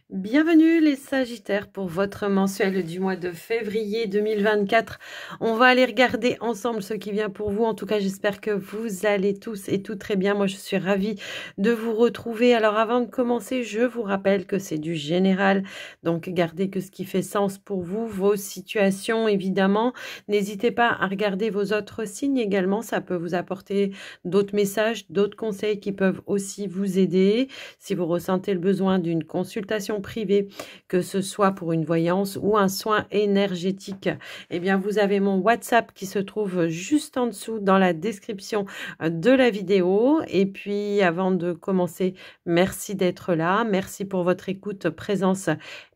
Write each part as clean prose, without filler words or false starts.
Bienvenue les Sagittaires pour votre mensuel du mois de février 2024. On va aller regarder ensemble ce qui vient pour vous. En tout cas, j'espère que vous allez tous et toutes très bien. Moi, je suis ravie de vous retrouver. Alors, avant de commencer, je vous rappelle que c'est du général. Donc, gardez que ce qui fait sens pour vous, vos situations, évidemment. N'hésitez pas à regarder vos autres signes également. Ça peut vous apporter d'autres messages, d'autres conseils qui peuvent aussi vous aider. Si vous ressentez le besoin d'une consultation privée, que ce soit pour une voyance ou un soin énergétique, eh bien vous avez mon WhatsApp qui se trouve juste en dessous dans la description de la vidéo. Et puis avant de commencer, merci d'être là, merci pour votre écoute, présence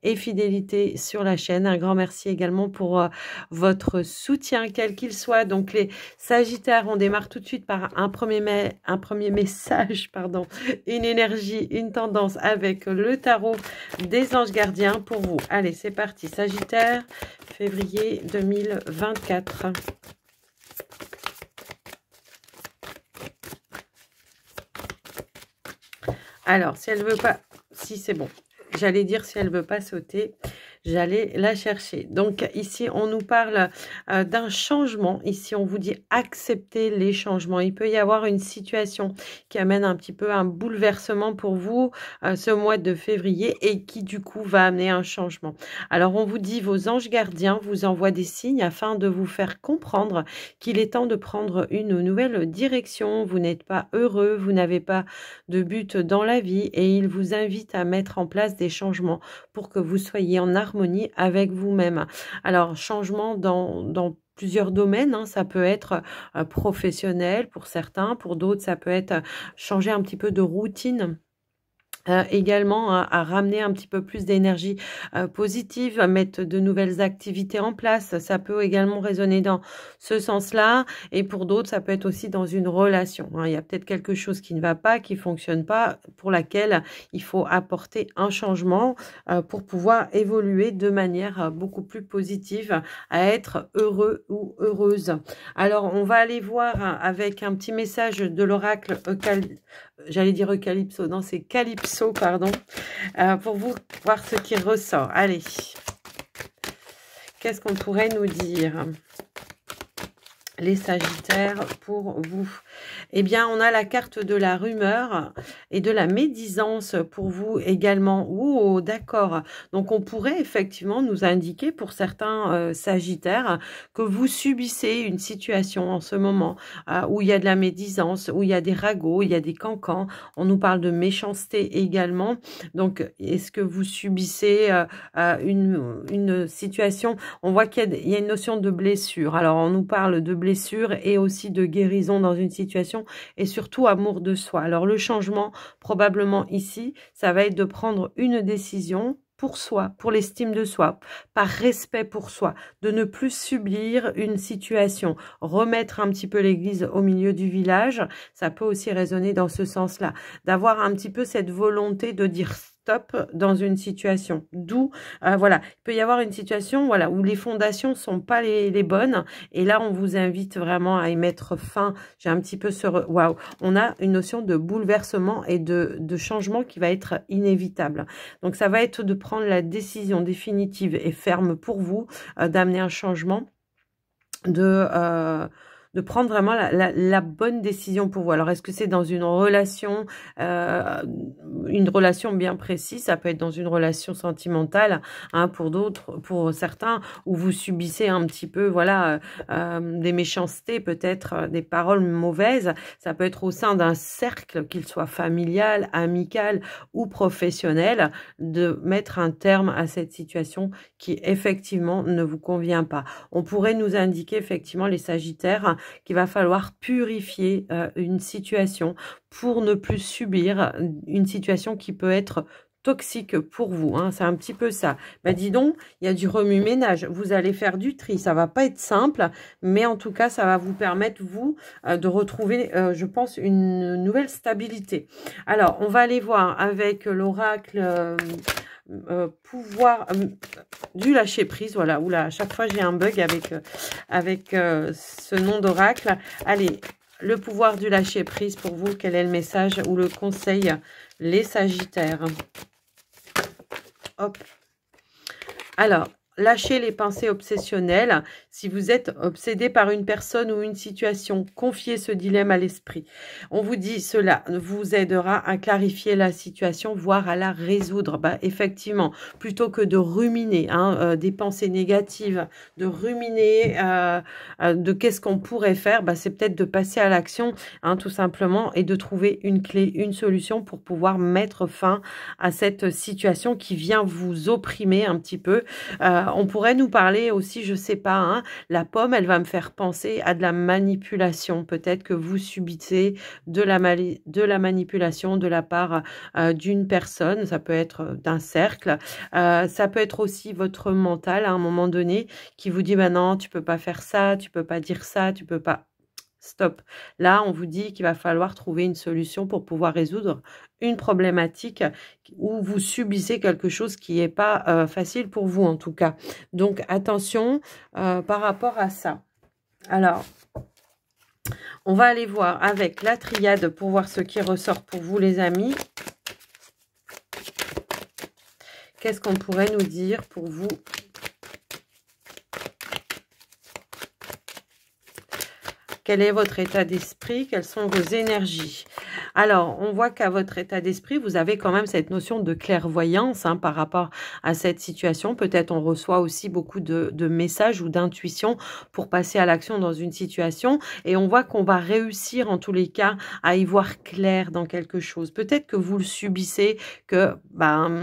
et fidélité sur la chaîne. Un grand merci également pour votre soutien, quel qu'il soit. Donc les Sagittaires, on démarre tout de suite par un premier message, une énergie, une tendance avec le tarot des anges gardiens pour vous. Allez, c'est parti. Sagittaire, février 2024. Alors, si elle veut pas... Si, c'est bon. J'allais dire si elle veut pas sauter, j'allais la chercher. Donc ici, on nous parle d'un changement. Ici, on vous dit accepter les changements. Il peut y avoir une situation qui amène un petit peu un bouleversement pour vous ce mois de février et qui du coup va amener un changement. Alors, on vous dit vos anges gardiens vous envoient des signes afin de vous faire comprendre qu'il est temps de prendre une nouvelle direction. Vous n'êtes pas heureux, vous n'avez pas de but dans la vie et ils vous invitent à mettre en place des changements pour que vous soyez en harmonie avec vous-même. Alors, changement dans plusieurs domaines, hein. Ça peut être professionnel pour certains, pour d'autres, ça peut être changer un petit peu de routine. Également à ramener un petit peu plus d'énergie positive, à mettre de nouvelles activités en place. Ça peut également résonner dans ce sens-là. Et pour d'autres, ça peut être aussi dans une relation. Il y a peut-être quelque chose qui ne va pas, qui fonctionne pas, pour laquelle il faut apporter un changement pour pouvoir évoluer de manière beaucoup plus positive, à être heureux ou heureuse. Alors, on va aller voir avec un petit message de l'oracle j'allais dire Eucalypso, non, c'est Calypso, pardon, pour vous voir ce qui ressort. Allez, qu'est-ce qu'on pourrait nous dire, les Sagittaires, pour vous? Eh bien, on a la carte de la rumeur et de la médisance pour vous également. Oh, d'accord. Donc, on pourrait effectivement nous indiquer pour certains Sagittaires que vous subissez une situation en ce moment où il y a de la médisance, où il y a des ragots, il y a des cancans. On nous parle de méchanceté également. Donc, est-ce que vous subissez une situation? On voit qu'il y a une notion de blessure. Alors, on nous parle de blessure et aussi de guérison dans une situation et surtout amour de soi. Alors le changement probablement ici, ça va être de prendre une décision pour soi, pour l'estime de soi, par respect pour soi, de ne plus subir une situation, remettre un petit peu l'église au milieu du village, ça peut aussi résonner dans ce sens-là, d'avoir un petit peu cette volonté de dire stop dans une situation. D'où, voilà, il peut y avoir une situation, voilà, où les fondations sont pas les bonnes, et là, on vous invite vraiment à y mettre fin. J'ai un petit peu ce... Waouh, on a une notion de bouleversement et de changement qui va être inévitable. Donc, ça va être de prendre la décision définitive et ferme pour vous, d'amener un changement, de prendre vraiment la bonne décision pour vous. Alors, est-ce que c'est dans une relation bien précise? Ça peut être dans une relation sentimentale, hein, pour d'autres, pour certains, où vous subissez un petit peu, voilà, des méchancetés, peut-être des paroles mauvaises. Ça peut être au sein d'un cercle, qu'il soit familial, amical ou professionnel, de mettre un terme à cette situation qui, effectivement, ne vous convient pas. On pourrait nous indiquer, effectivement, les Sagittaires, qu'il va falloir purifier une situation pour ne plus subir une situation qui peut être toxique pour vous, hein. C'est un petit peu ça. Ben dis donc, il y a du remue-ménage. Vous allez faire du tri. Ça va pas être simple, mais en tout cas, ça va vous permettre, vous, de retrouver, je pense, une nouvelle stabilité. Alors, on va aller voir avec l'oracle... pouvoir du lâcher prise, voilà. Oula, à chaque fois j'ai un bug avec ce nom d'oracle. Allez, le pouvoir du lâcher prise pour vous, quel est le message ou le conseil, les Sagittaires? Hop. Alors, lâchez les pensées obsessionnelles. Si vous êtes obsédé par une personne ou une situation, confiez ce dilemme à l'esprit. On vous dit cela vous aidera à clarifier la situation, voire à la résoudre. Bah, effectivement, plutôt que de ruminer des pensées négatives, de ruminer de qu'est-ce qu'on pourrait faire, bah, c'est peut-être de passer à l'action, tout simplement, et de trouver une clé, une solution pour pouvoir mettre fin à cette situation qui vient vous opprimer un petit peu. On pourrait nous parler aussi, je sais pas, la pomme, elle va me faire penser à de la manipulation. Peut-être que vous subissez de la manipulation de la part d'une personne. Ça peut être d'un cercle. Ça peut être aussi votre mental à un moment donné qui vous dit, bah non, tu peux pas faire ça, tu peux pas dire ça, tu peux pas... Stop. Là, on vous dit qu'il va falloir trouver une solution pour pouvoir résoudre une problématique où vous subissez quelque chose qui n'est pas facile pour vous, en tout cas. Donc, attention par rapport à ça. Alors, on va aller voir avec la triade pour voir ce qui ressort pour vous, les amis. Qu'est-ce qu'on pourrait nous dire pour vous ? Quel est votre état d'esprit? Quelles sont vos énergies? Alors, on voit qu'à votre état d'esprit, vous avez quand même cette notion de clairvoyance par rapport à cette situation. Peut-être on reçoit aussi beaucoup de messages ou d'intuitions pour passer à l'action dans une situation. Et on voit qu'on va réussir en tous les cas à y voir clair dans quelque chose. Peut-être que vous le subissez, que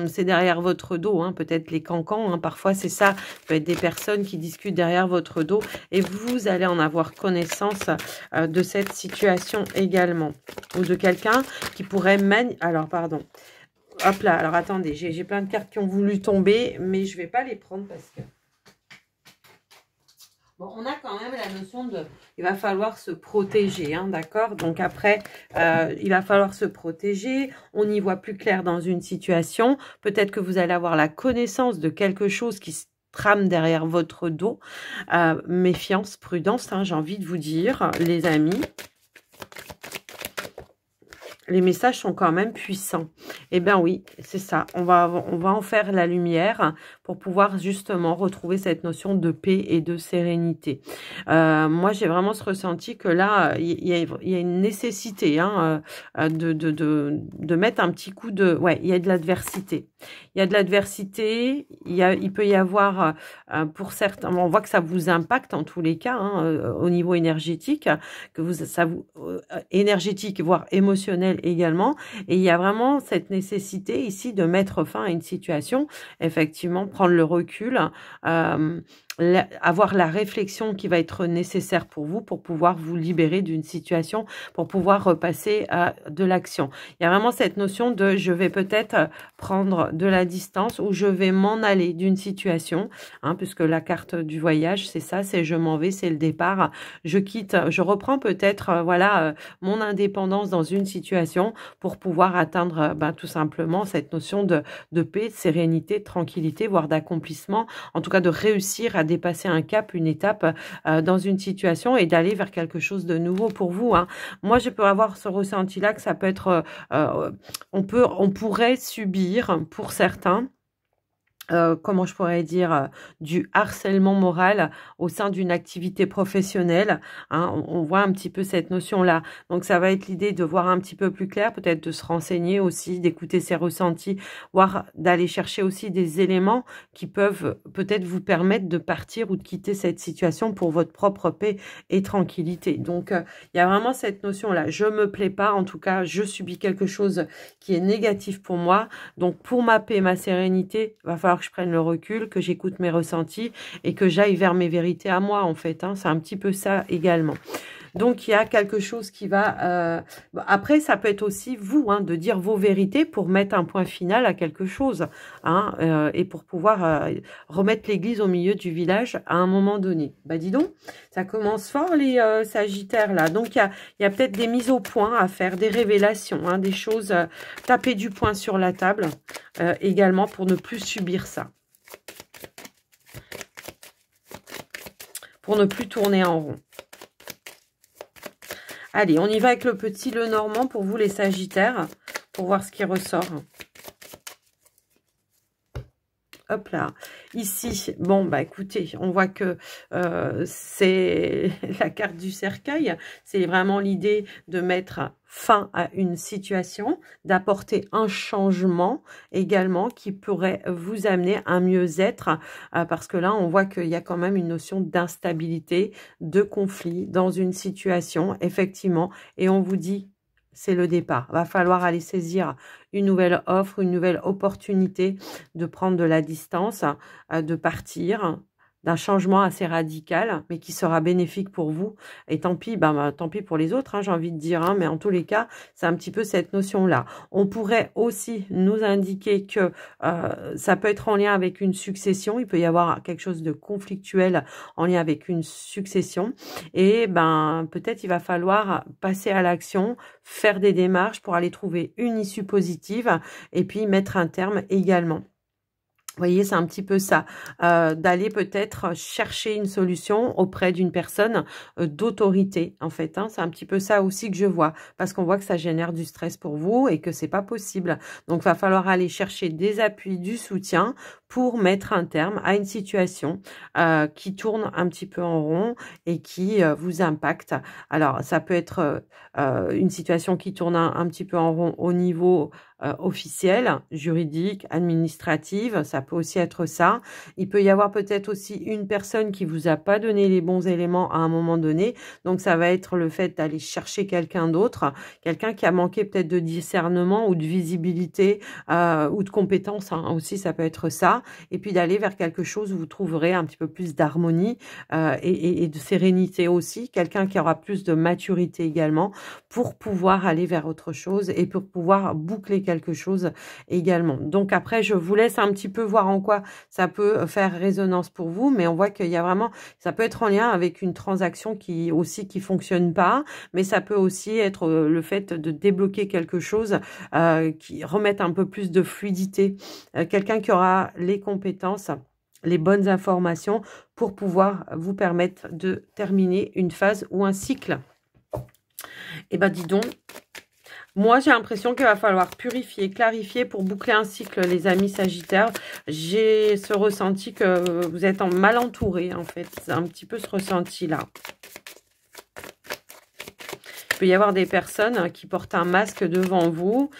c'est derrière votre dos. Peut-être les cancans, parfois c'est ça. Peut être des personnes qui discutent derrière votre dos et vous allez en avoir connaissance de cette situation également, ou de quelqu'un qui pourrait alors pardon, hop là, alors attendez, j'ai plein de cartes qui ont voulu tomber, mais je vais pas les prendre parce que bon, on a quand même la notion de il va falloir se protéger, d'accord. Donc après il va falloir se protéger, on y voit plus clair dans une situation, peut-être que vous allez avoir la connaissance de quelque chose qui se trame derrière votre dos. Méfiance, prudence, j'ai envie de vous dire, les amis. Les messages sont quand même puissants. Eh bien oui, c'est ça. On va en faire la lumière pour pouvoir justement retrouver cette notion de paix et de sérénité. Moi, j'ai vraiment ce ressenti que là, il y a une nécessité de mettre un petit coup de... Ouais, il y a de l'adversité. Il y a de l'adversité. Il peut y avoir, pour certains, on voit que ça vous impacte en tous les cas, au niveau énergétique, énergétique, voire émotionnel également, et il y a vraiment cette nécessité ici de mettre fin à une situation, effectivement prendre le recul, avoir la réflexion qui va être nécessaire pour vous pour pouvoir vous libérer d'une situation, pour pouvoir repasser à de l'action. Il y a vraiment cette notion de je vais peut-être prendre de la distance ou je vais m'en aller d'une situation, puisque la carte du voyage c'est ça, c'est je m'en vais, c'est le départ, je quitte, je reprends peut-être mon indépendance dans une situation pour pouvoir atteindre tout simplement cette notion de paix, de sérénité, de tranquillité, voire d'accomplissement, en tout cas de réussir à dépasser un cap, une étape dans une situation et d'aller vers quelque chose de nouveau pour vous. Moi, je peux avoir ce ressenti-là que ça peut être, on pourrait subir pour certains, comment je pourrais dire, du harcèlement moral au sein d'une activité professionnelle. On voit un petit peu cette notion-là. Donc, ça va être l'idée de voir un petit peu plus clair, peut-être de se renseigner aussi, d'écouter ses ressentis, voire d'aller chercher aussi des éléments qui peuvent peut-être vous permettre de partir ou de quitter cette situation pour votre propre paix et tranquillité. Donc, il y a vraiment cette notion-là. Je me plais pas, en tout cas, je subis quelque chose qui est négatif pour moi. Donc, pour ma paix, ma sérénité, il va falloir que je prenne le recul, que j'écoute mes ressentis et que j'aille vers mes vérités à moi, en fait. C'est un petit peu ça également. Donc, il y a quelque chose qui va... Après, ça peut être aussi vous, de dire vos vérités pour mettre un point final à quelque chose. Et pour pouvoir remettre l'église au milieu du village à un moment donné. Dis donc, ça commence fort les Sagittaires, là. Donc, il y a peut-être des mises au point à faire, des révélations, des choses... taper du poing sur la table également pour ne plus subir ça. Pour ne plus tourner en rond. Allez, on y va avec le petit Lenormand pour vous les Sagittaires, pour voir ce qui ressort. Hop là. Ici, bon, bah écoutez, on voit que c'est la carte du cercueil. C'est vraiment l'idée de mettre fin à une situation, d'apporter un changement également qui pourrait vous amener à un mieux-être. Parce que là, on voit qu'il y a quand même une notion d'instabilité, de conflit dans une situation, effectivement. Et on vous dit, c'est le départ. Va falloir aller saisir une nouvelle offre, une nouvelle opportunité de prendre de la distance, de partir, d'un changement assez radical, mais qui sera bénéfique pour vous. Et tant pis, tant pis pour les autres, hein, j'ai envie de dire, hein, mais en tous les cas, c'est un petit peu cette notion-là. On pourrait aussi nous indiquer que ça peut être en lien avec une succession. Il peut y avoir quelque chose de conflictuel en lien avec une succession. Et peut-être il va falloir passer à l'action, faire des démarches pour aller trouver une issue positive et puis mettre un terme également. Vous voyez, c'est un petit peu ça, d'aller peut-être chercher une solution auprès d'une personne d'autorité, en fait. Hein. C'est un petit peu ça aussi que je vois, parce qu'on voit que ça génère du stress pour vous et que c'est pas possible. Donc, il va falloir aller chercher des appuis, du soutien pour mettre un terme à une situation qui tourne un petit peu en rond et qui vous impacte. Alors, ça peut être une situation qui tourne un petit peu en rond au niveau officielle, juridique, administrative, ça peut aussi être ça. Il peut y avoir peut-être aussi une personne qui vous a pas donné les bons éléments à un moment donné, donc ça va être le fait d'aller chercher quelqu'un d'autre, quelqu'un qui a manqué peut-être de discernement ou de visibilité ou de compétences, hein, aussi ça peut être ça, et puis d'aller vers quelque chose où vous trouverez un petit peu plus d'harmonie et de sérénité aussi, quelqu'un qui aura plus de maturité également pour pouvoir aller vers autre chose et pour pouvoir boucler quelque chose également. Donc après, je vous laisse un petit peu voir en quoi ça peut faire résonance pour vous, mais on voit qu'il y a vraiment, ça peut être en lien avec une transaction qui fonctionne pas, mais ça peut aussi être le fait de débloquer quelque chose qui remette un peu plus de fluidité. Quelqu'un qui aura les compétences, les bonnes informations pour pouvoir vous permettre de terminer une phase ou un cycle. Et dis donc, moi, j'ai l'impression qu'il va falloir purifier, clarifier pour boucler un cycle, les amis Sagittaires. J'ai ce ressenti que vous êtes mal entouré, en fait. C'est un petit peu ce ressenti-là. Il peut y avoir des personnes qui portent un masque devant vous.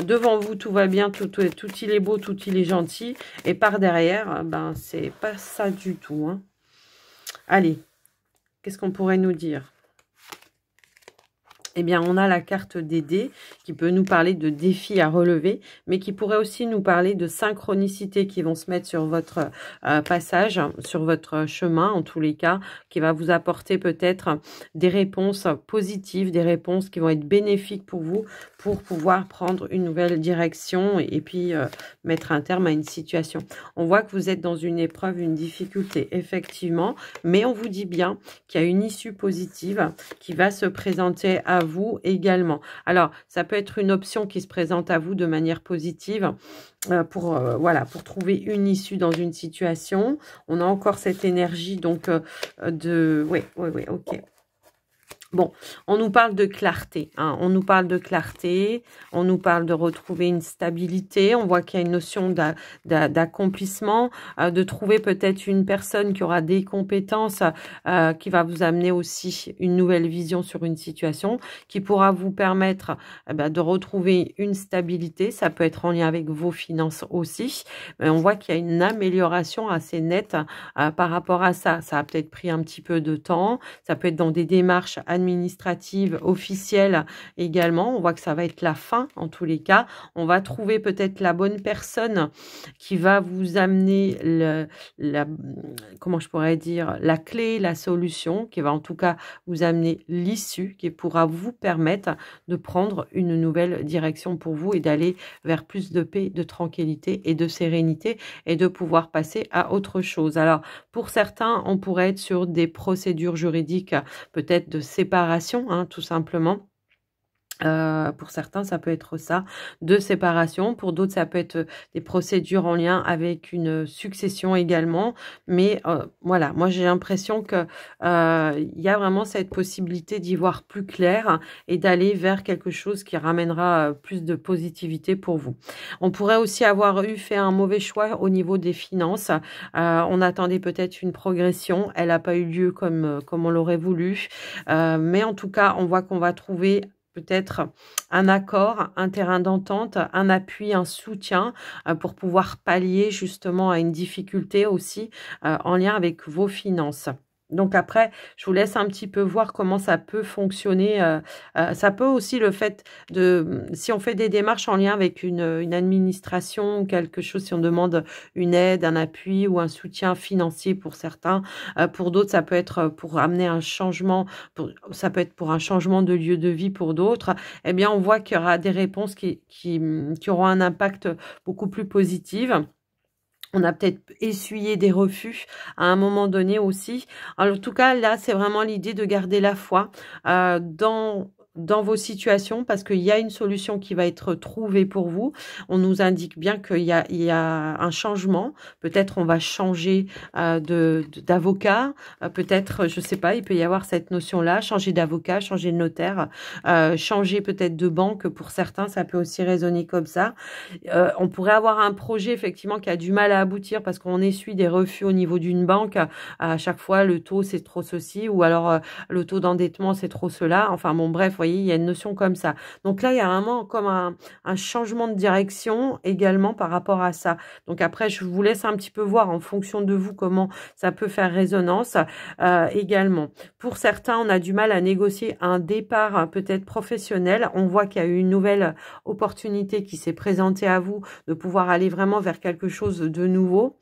Devant vous, tout va bien, tout il est beau, tout il est gentil. Et par derrière, c'est pas ça du tout. Hein. Allez, qu'est-ce qu'on pourrait nous dire ? Eh bien, on a la carte des dés qui peut nous parler de défis à relever, mais qui pourrait aussi nous parler de synchronicité qui vont se mettre sur votre passage, sur votre chemin, en tous les cas, qui va vous apporter peut-être des réponses positives, des réponses qui vont être bénéfiques pour vous, pour pouvoir prendre une nouvelle direction et puis mettre un terme à une situation. On voit que vous êtes dans une épreuve, une difficulté, effectivement, mais on vous dit bien qu'il y a une issue positive qui va se présenter à vous également. Alors, ça peut être une option qui se présente à vous de manière positive pour trouver une issue dans une situation. On a encore cette énergie donc oui, ok. Bon, on nous parle de clarté, hein. On nous parle de clarté, on nous parle de retrouver une stabilité, on voit qu'il y a une notion d'accomplissement, de trouver peut-être une personne qui aura des compétences, qui va vous amener aussi une nouvelle vision sur une situation, qui pourra vous permettre de retrouver une stabilité. Ça peut être en lien avec vos finances aussi, mais on voit qu'il y a une amélioration assez nette par rapport à ça. Ça a peut-être pris un petit peu de temps, ça peut être dans des démarches administrative, officielle également. On voit que ça va être la fin en tous les cas. On va trouver peut-être la bonne personne qui va vous amener comment je pourrais dire, la clé, la solution, qui va en tout cas vous amener l'issue, qui pourra vous permettre de prendre une nouvelle direction pour vous et d'aller vers plus de paix, de tranquillité et de sérénité et de pouvoir passer à autre chose. Alors, pour certains, on pourrait être sur des procédures juridiques, peut-être de séparation, hein, tout simplement. Pour certains, ça peut être ça, de séparation. Pour d'autres, ça peut être des procédures en lien avec une succession également. Mais voilà, moi j'ai l'impression que il y a vraiment cette possibilité d'y voir plus clair et d'aller vers quelque chose qui ramènera plus de positivité pour vous. On pourrait aussi avoir fait un mauvais choix au niveau des finances. On attendait peut-être une progression. Elle n'a pas eu lieu comme on l'aurait voulu. Mais en tout cas, on voit qu'on va trouver peut-être un accord, un terrain d'entente, un appui, un soutien pour pouvoir pallier justement à une difficulté aussi en lien avec vos finances. Donc après, je vous laisse un petit peu voir comment ça peut fonctionner. Ça peut aussi le fait de, si on fait des démarches en lien avec une administration ou quelque chose, si on demande une aide, un appui ou un soutien financier pour certains, pour d'autres, ça peut être pour amener un changement, ça peut être pour un changement de lieu de vie pour d'autres. Eh bien, on voit qu'il y aura des réponses qui auront un impact beaucoup plus positif. On a peut-être essuyé des refus à un moment donné aussi. Alors, en tout cas, là, c'est vraiment l'idée de garder la foi dans vos situations parce qu'il y a une solution qui va être trouvée pour vous. On nous indique bien qu'il y a un changement. Peut-être on va changer d'avocat. Peut-être, je sais pas, il peut y avoir cette notion-là, changer d'avocat, changer de notaire, changer peut-être de banque. Pour certains, ça peut aussi résonner comme ça. On pourrait avoir un projet effectivement qui a du mal à aboutir parce qu'on essuie des refus au niveau d'une banque. À chaque fois, le taux c'est trop ceci ou alors le taux d'endettement c'est trop cela. Enfin bon, bref, vous voyez, il y a une notion comme ça. Donc là, il y a vraiment comme un changement de direction également par rapport à ça. Donc après, je vous laisse un petit peu voir en fonction de vous comment ça peut faire résonance également. Pour certains, on a du mal à négocier un départ peut-être professionnel. On voit qu'il y a eu une nouvelle opportunité qui s'est présentée à vous de pouvoir aller vraiment vers quelque chose de nouveau.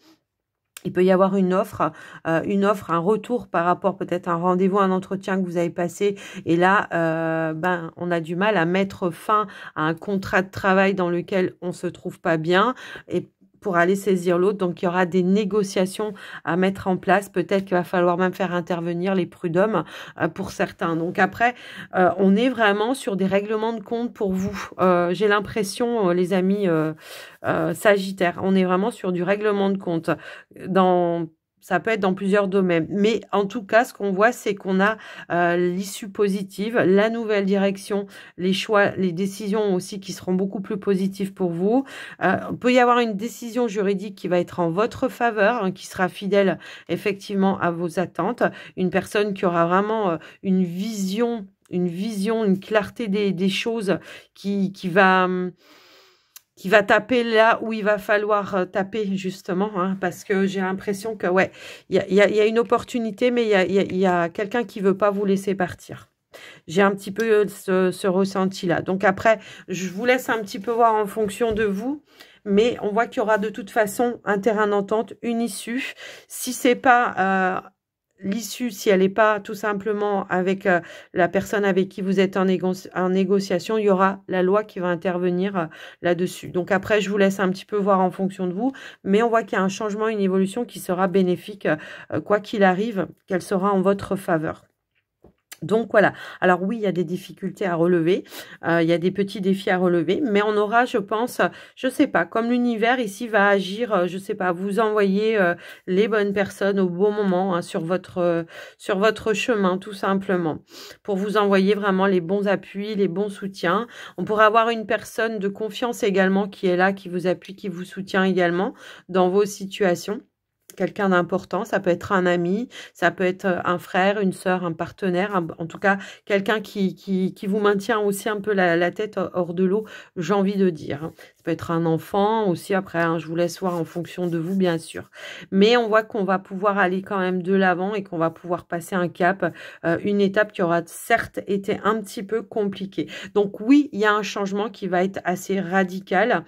Il peut y avoir une offre, un retour par rapport peut-être à un rendez-vous, un entretien que vous avez passé. Et là, on a du mal à mettre fin à un contrat de travail dans lequel on se trouve pas bien. Et pour aller saisir l'autre. Donc, il y aura des négociations à mettre en place. Peut-être qu'il va falloir même faire intervenir les prud'hommes pour certains. Donc, après, on est vraiment sur des règlements de compte pour vous. J'ai l'impression, les amis Sagittaires, on est vraiment sur du règlement de compte. Ça peut être dans plusieurs domaines. Mais en tout cas, ce qu'on voit, c'est qu'on a l'issue positive, la nouvelle direction, les choix, les décisions aussi qui seront beaucoup plus positives pour vous. Il peut y avoir une décision juridique qui va être en votre faveur, hein, qui sera fidèle effectivement à vos attentes. Une personne qui aura vraiment une vision, une clarté des choses qui va taper là où il va falloir taper justement, hein, parce que j'ai l'impression que ouais, il y a une opportunité, mais il y a quelqu'un qui veut pas vous laisser partir. J'ai un petit peu ce ressenti-là. Donc après, je vous laisse un petit peu voir en fonction de vous, mais on voit qu'il y aura de toute façon un terrain d'entente, une issue. Si c'est pas l'issue, si elle n'est pas tout simplement avec la personne avec qui vous êtes en négociation, il y aura la loi qui va intervenir là-dessus. Donc après, je vous laisse un petit peu voir en fonction de vous, mais on voit qu'il y a un changement, une évolution qui sera bénéfique, quoi qu'il arrive, qu'elle sera en votre faveur. Donc voilà, alors oui, il y a des difficultés à relever, il y a des petits défis à relever, mais on aura, je pense, je sais pas, comme l'univers ici va agir, je sais pas, vous envoyer les bonnes personnes au bon moment, hein, sur votre chemin, tout simplement, pour vous envoyer vraiment les bons appuis, les bons soutiens. On pourrait avoir une personne de confiance également qui est là, qui vous appuie, qui vous soutient également dans vos situations. Quelqu'un d'important, ça peut être un ami, ça peut être un frère, une sœur, un partenaire, en tout cas quelqu'un qui vous maintient aussi un peu la tête hors de l'eau, j'ai envie de dire. Ça peut être un enfant aussi, après hein, je vous laisse voir en fonction de vous bien sûr. Mais on voit qu'on va pouvoir aller quand même de l'avant et qu'on va pouvoir passer un cap, une étape qui aura certes été un petit peu compliquée. Donc oui, il y a un changement qui va être assez radical,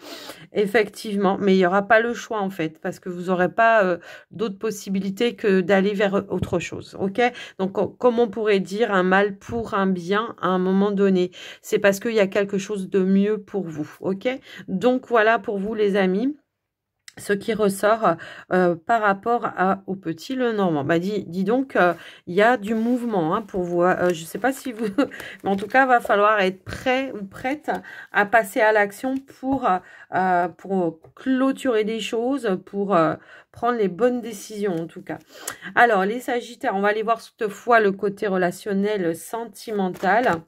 effectivement, mais il n'y aura pas le choix en fait, parce que vous n'aurez pas d'autres possibilités que d'aller vers autre chose, ok? Donc, comme on pourrait dire, un mal pour un bien à un moment donné, c'est parce qu'il y a quelque chose de mieux pour vous, ok? Donc, voilà pour vous les amis. ce qui ressort par rapport au petit Lenormand. Bah, dis donc, il y a du mouvement hein, pour vous. Je ne sais pas si vous... Mais en tout cas, il va falloir être prêt ou prête à passer à l'action pour clôturer des choses, pour prendre les bonnes décisions en tout cas. Alors, les Sagittaires, on va aller voir cette fois le côté relationnel sentimental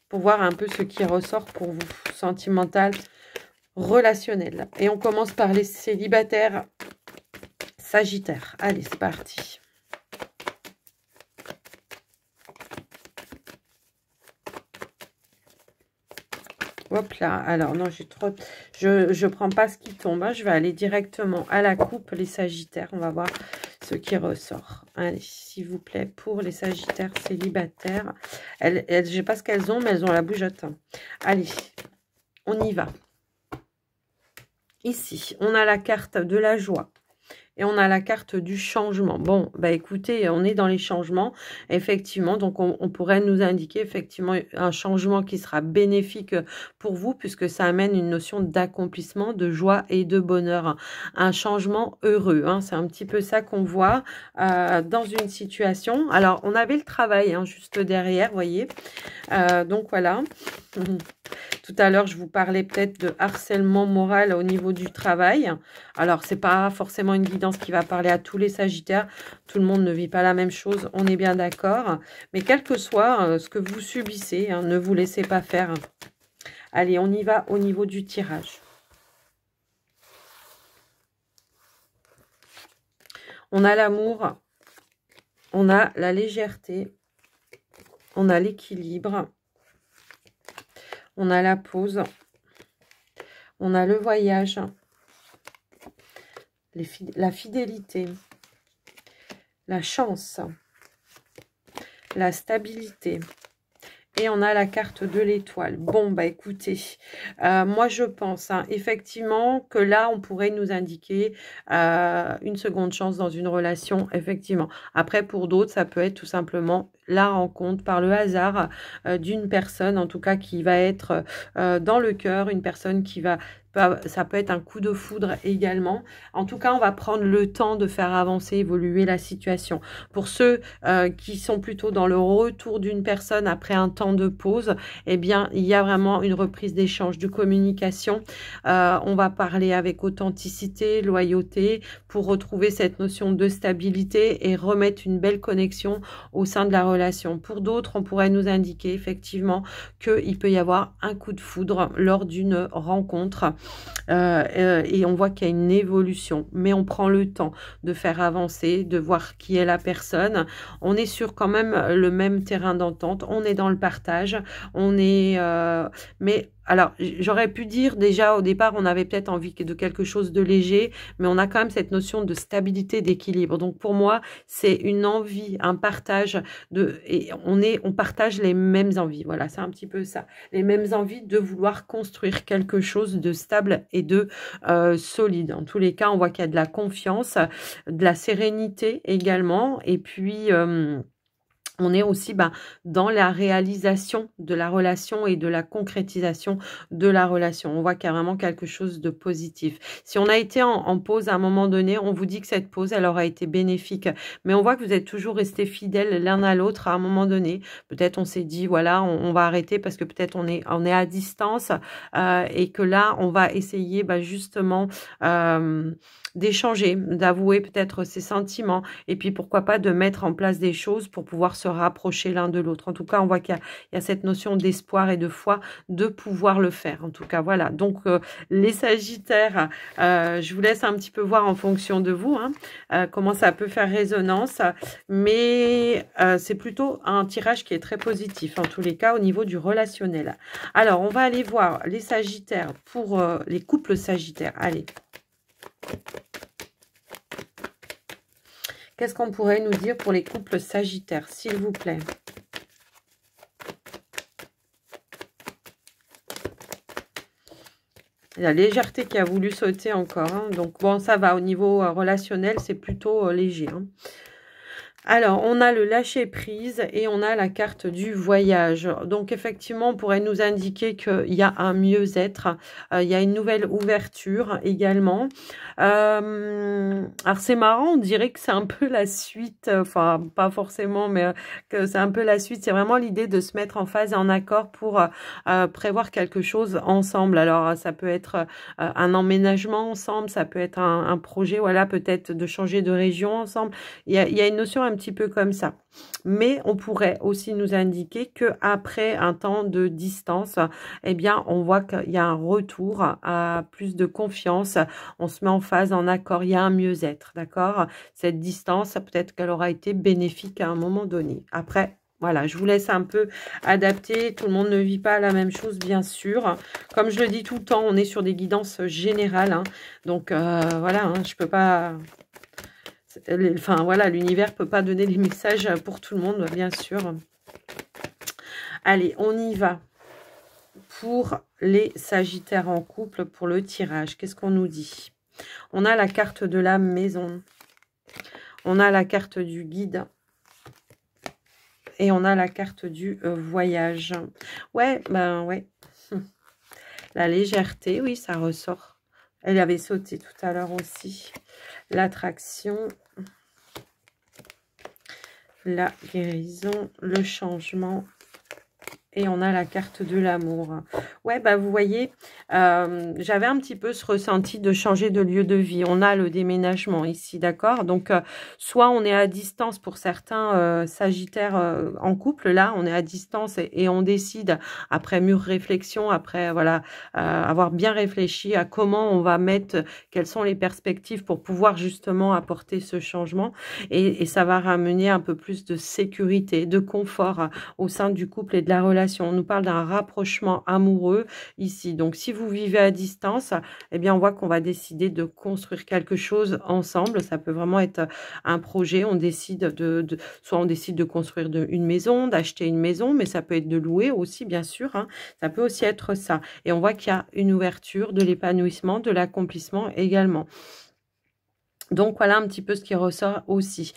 pour voir un peu ce qui ressort pour vous. Sentimental, relationnel. Et on commence par les célibataires Sagittaires. Allez, c'est parti. Hop là. Alors, non, j'ai trop... Je prends pas ce qui tombe. Hein. Je vais aller directement à la coupe, les Sagittaires. On va voir ce qui ressort. Allez, s'il vous plaît, pour les Sagittaires célibataires. Je ne sais pas ce qu'elles ont, mais elles ont la bougeotte. Allez, on y va. Ici, on a la carte de la joie et on a la carte du changement. Bon, bah écoutez, on est dans les changements, effectivement. Donc, on pourrait nous indiquer effectivement un changement qui sera bénéfique pour vous puisque ça amène une notion d'accomplissement, de joie et de bonheur. Un changement heureux, hein. C'est un petit peu ça qu'on voit dans une situation. Alors, on avait le travail hein, juste derrière, vous voyez. Donc, voilà. Tout à l'heure, je vous parlais peut-être de harcèlement moral au niveau du travail. Alors, ce n'est pas forcément une guidance qui va parler à tous les Sagittaires. Tout le monde ne vit pas la même chose, on est bien d'accord. Mais quel que soit ce que vous subissez, hein, ne vous laissez pas faire. Allez, on y va au niveau du tirage. On a l'amour, on a la légèreté, on a l'équilibre. On a la pause, on a le voyage, la fidélité, la chance, la stabilité. Et on a la carte de l'étoile. Bon, bah écoutez, moi je pense hein, effectivement que là, on pourrait nous indiquer une seconde chance dans une relation, effectivement. Après, pour d'autres, ça peut être tout simplement la rencontre par le hasard d'une personne, en tout cas, qui va être dans le cœur, une personne qui va... Ça peut être un coup de foudre également. En tout cas, on va prendre le temps de faire avancer, évoluer la situation. Pour ceux qui sont plutôt dans le retour d'une personne après un temps de pause, eh bien, il y a vraiment une reprise d'échange, de communication. On va parler avec authenticité, loyauté, pour retrouver cette notion de stabilité et remettre une belle connexion au sein de la relation. Pour d'autres, on pourrait nous indiquer effectivement qu'il peut y avoir un coup de foudre lors d'une rencontre. Et on voit qu'il y a une évolution, mais on prend le temps de faire avancer, de voir qui est la personne. On est sur quand même le même terrain d'entente, on est dans le partage, on est... mais alors, j'aurais pu dire déjà au départ, on avait peut-être envie de quelque chose de léger, mais on a quand même cette notion de stabilité, d'équilibre. Donc pour moi, c'est une envie, un partage et on partage les mêmes envies. Voilà, c'est un petit peu ça. Les mêmes envies de vouloir construire quelque chose de stable et de solide. En tous les cas, on voit qu'il y a de la confiance, de la sérénité également, et puis... on est aussi dans la réalisation de la relation et de la concrétisation de la relation. On voit qu'il y a vraiment quelque chose de positif. Si on a été en pause à un moment donné, on vous dit que cette pause, elle aura été bénéfique. Mais on voit que vous êtes toujours restés fidèles l'un à l'autre à un moment donné. Peut-être on s'est dit, voilà, on va arrêter parce que peut-être on est à distance et que là, on va essayer justement d'échanger, d'avouer peut-être ses sentiments et puis pourquoi pas de mettre en place des choses pour pouvoir se rapprocher l'un de l'autre. En tout cas, on voit qu'il y a cette notion d'espoir et de foi de pouvoir le faire. En tout cas, voilà. Donc, les Sagittaires, je vous laisse un petit peu voir en fonction de vous comment ça peut faire résonance. Mais c'est plutôt un tirage qui est très positif, en tous les cas, au niveau du relationnel. Alors, on va aller voir les Sagittaires pour les couples Sagittaires. Allez. Qu'est-ce qu'on pourrait nous dire pour les couples Sagittaires, s'il vous plaît? La légèreté qui a voulu sauter encore. Donc, bon, ça va. Au niveau relationnel, c'est plutôt léger. Alors, on a le lâcher-prise et on a la carte du voyage. Donc, effectivement, on pourrait nous indiquer qu'il y a un mieux-être. Il y a une nouvelle ouverture également. Alors, c'est marrant, on dirait que c'est un peu la suite. Enfin, pas forcément, mais que c'est un peu la suite. C'est vraiment l'idée de se mettre en phase et en accord pour prévoir quelque chose ensemble. Alors, ça peut être un emménagement ensemble, ça peut être un projet, voilà, peut-être de changer de région ensemble. Il y a une notion un petit peu comme ça. Mais on pourrait aussi nous indiquer qu'après un temps de distance, eh bien, on voit qu'il y a un retour à plus de confiance. On se met en phase, en accord. Il y a un mieux-être, d'accord? Cette distance, peut-être qu'elle aura été bénéfique à un moment donné. Après, voilà, je vous laisse un peu adapter. Tout le monde ne vit pas la même chose, bien sûr. Comme je le dis tout le temps, on est sur des guidances générales. Hein. Donc, voilà, hein, je peux pas... Enfin, voilà, l'univers ne peut pas donner les messages pour tout le monde, bien sûr. Allez, on y va. Pour les Sagittaires en couple, pour le tirage, qu'est-ce qu'on nous dit? On a la carte de la maison. On a la carte du guide. Et on a la carte du voyage. Ouais, ben ouais. La légèreté, oui, ça ressort. Elle avait sauté tout à l'heure aussi. L'attraction. La guérison, le changement. Et on a la carte de l'amour. Ouais, bah vous voyez, j'avais un petit peu ce ressenti de changer de lieu de vie. On a le déménagement ici, d'accord? Donc, soit on est à distance pour certains Sagittaires en couple. Là, on est à distance et on décide, après mûre réflexion, après voilà, avoir bien réfléchi à comment on va mettre, quelles sont les perspectives pour pouvoir justement apporter ce changement. Et ça va ramener un peu plus de sécurité, de confort au sein du couple et de la relation. On nous parle d'un rapprochement amoureux ici. Donc, si vous vivez à distance, eh bien, on voit qu'on va décider de construire quelque chose ensemble. Ça peut vraiment être un projet. On décide soit on décide de construire une maison, d'acheter une maison, mais ça peut être de louer aussi, bien sûr. Hein. Ça peut aussi être ça. Et on voit qu'il y a une ouverture, de l'épanouissement, de l'accomplissement également. Donc, voilà un petit peu ce qui ressort aussi.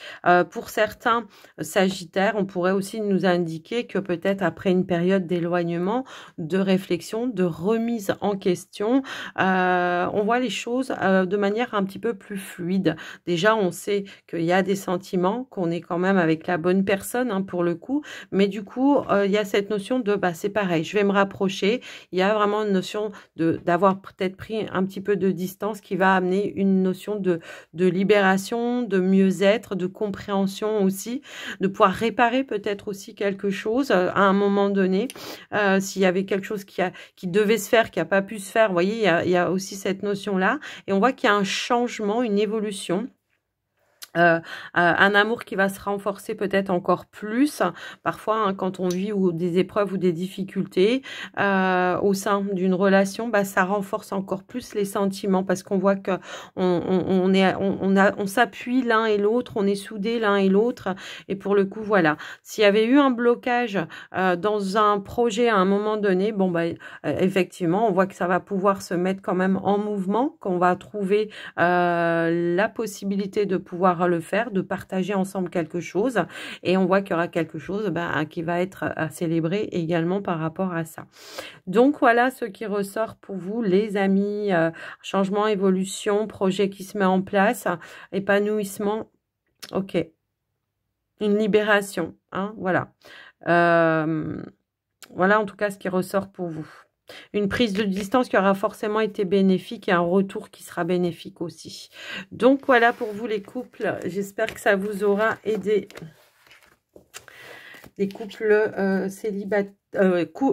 Pour certains Sagittaires, on pourrait aussi nous indiquer que peut-être après une période d'éloignement, de réflexion, de remise en question, on voit les choses de manière un petit peu plus fluide. Déjà, on sait qu'il y a des sentiments, qu'on est quand même avec la bonne personne hein, pour le coup. Mais du coup, il y a cette notion de, bah, c'est pareil, je vais me rapprocher. Il y a vraiment une notion d'avoir peut-être pris un petit peu de distance qui va amener une notion de libération, de mieux-être, de compréhension aussi, de pouvoir réparer peut-être aussi quelque chose à un moment donné. S'il y avait quelque chose qui devait se faire, qui n'a pas pu se faire, vous voyez, il y a aussi cette notion-là. Et on voit qu'il y a un changement, une évolution. Un amour qui va se renforcer peut-être encore plus parfois hein, quand on vit ou des épreuves ou des difficultés au sein d'une relation, bah, ça renforce encore plus les sentiments parce qu'on voit que on s'appuie l'un et l'autre, on est soudés l'un et l'autre et pour le coup voilà, s'il y avait eu un blocage dans un projet à un moment donné, bon bah effectivement on voit que ça va pouvoir se mettre quand même en mouvement, qu'on va trouver la possibilité de pouvoir le faire, de partager ensemble quelque chose et on voit qu'il y aura quelque chose qui va être à célébrer également par rapport à ça. Donc voilà ce qui ressort pour vous les amis, changement, évolution, projet qui se met en place, épanouissement, ok, une libération, hein, voilà. Voilà en tout cas ce qui ressort pour vous. Une prise de distance qui aura forcément été bénéfique et un retour qui sera bénéfique aussi. Donc, voilà pour vous les couples. J'espère que ça vous aura aidé. Les couples célibataires.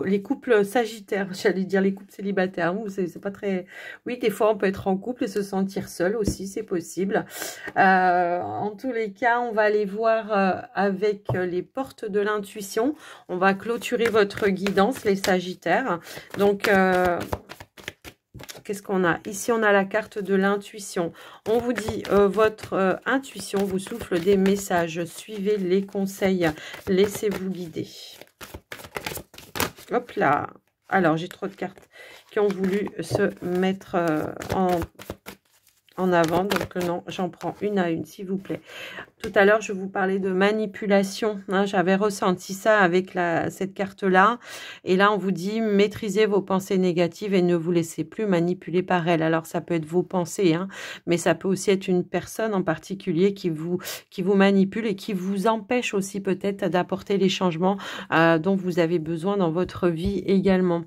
Les couples sagittaires, j'allais dire les couples célibataires, c'est pas très... Oui, des fois on peut être en couple et se sentir seul aussi, c'est possible. En tous les cas, on va aller voir avec les portes de l'intuition. On va clôturer votre guidance, les sagittaires. Donc... qu'est-ce qu'on a? Ici, on a la carte de l'intuition. On vous dit, votre intuition vous souffle des messages. Suivez les conseils. Laissez-vous guider. Hop là. Alors, j'ai trop de cartes qui ont voulu se mettre en avant. Donc non, j'en prends une à une, s'il vous plaît. Tout à l'heure, je vous parlais de manipulation. Hein, j'avais ressenti ça avec cette carte-là. Et là, on vous dit, maîtrisez vos pensées négatives et ne vous laissez plus manipuler par elles. Alors, ça peut être vos pensées, hein, mais ça peut aussi être une personne en particulier qui vous manipule et qui vous empêche aussi peut-être d'apporter les changements dont vous avez besoin dans votre vie également.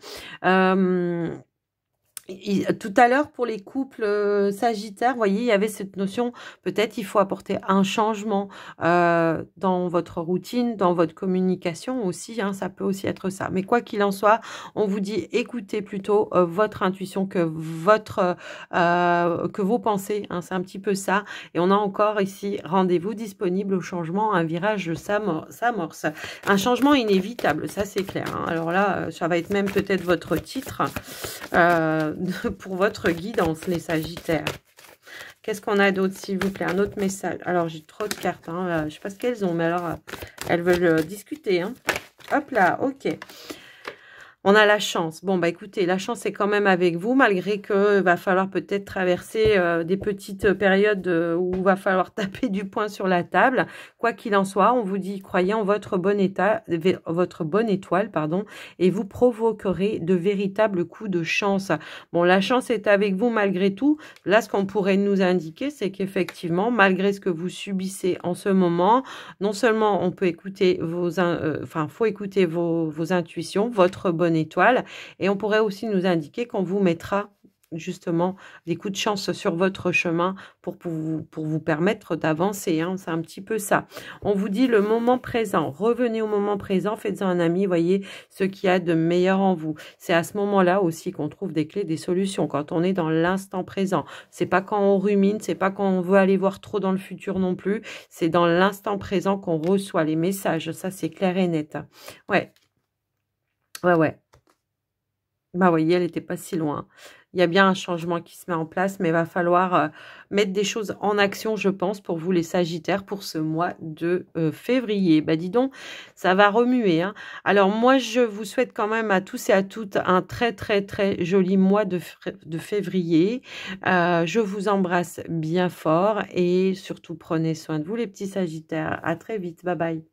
Tout à l'heure, pour les couples sagittaires, vous voyez, il y avait cette notion, peut-être il faut apporter un changement dans votre routine, dans votre communication aussi, hein, ça peut aussi être ça. Mais quoi qu'il en soit, on vous dit, écoutez plutôt votre intuition que vos pensées, hein, c'est un petit peu ça. Et on a encore ici, rendez-vous disponible au changement, un virage s'amorce. Un changement inévitable, ça c'est clair. Hein. Alors là, ça va être même peut-être votre titre. Pour votre guidance, les Sagittaires. Qu'est-ce qu'on a d'autre, s'il vous plaît? Un autre message. Alors, j'ai trop de cartes. Hein. Je ne sais pas ce qu'elles ont, mais alors, elles veulent discuter. Hein. Hop là, ok. On a la chance. Bon, bah écoutez, la chance est quand même avec vous, malgré que va falloir peut-être traverser des petites périodes où il va falloir taper du poing sur la table. Quoi qu'il en soit, on vous dit, croyez en votre bonne étoile, pardon, et vous provoquerez de véritables coups de chance. Bon, la chance est avec vous malgré tout. Là, ce qu'on pourrait nous indiquer, c'est qu'effectivement, malgré ce que vous subissez en ce moment, non seulement on peut écouter faut écouter vos intuitions, votre bonne étoile, et on pourrait aussi nous indiquer qu'on vous mettra justement des coups de chance sur votre chemin pour vous permettre d'avancer. Hein. C'est un petit peu ça. On vous dit le moment présent. Revenez au moment présent, faites-en un ami, voyez ce qu'il y a de meilleur en vous. C'est à ce moment-là aussi qu'on trouve des clés, des solutions, quand on est dans l'instant présent. C'est pas quand on rumine, c'est pas quand on veut aller voir trop dans le futur non plus. C'est dans l'instant présent qu'on reçoit les messages. Ça, c'est clair et net. Ouais. Ouais. Bah, vous voyez, elle n'était pas si loin. Il y a bien un changement qui se met en place, mais il va falloir mettre des choses en action, je pense, pour vous les Sagittaires, pour ce mois de février. Bah, dis donc, ça va remuer. Hein. Alors, moi, je vous souhaite quand même à tous et à toutes un très, très, très joli mois de février. Je vous embrasse bien fort et surtout, prenez soin de vous, les petits Sagittaires. À très vite. Bye bye.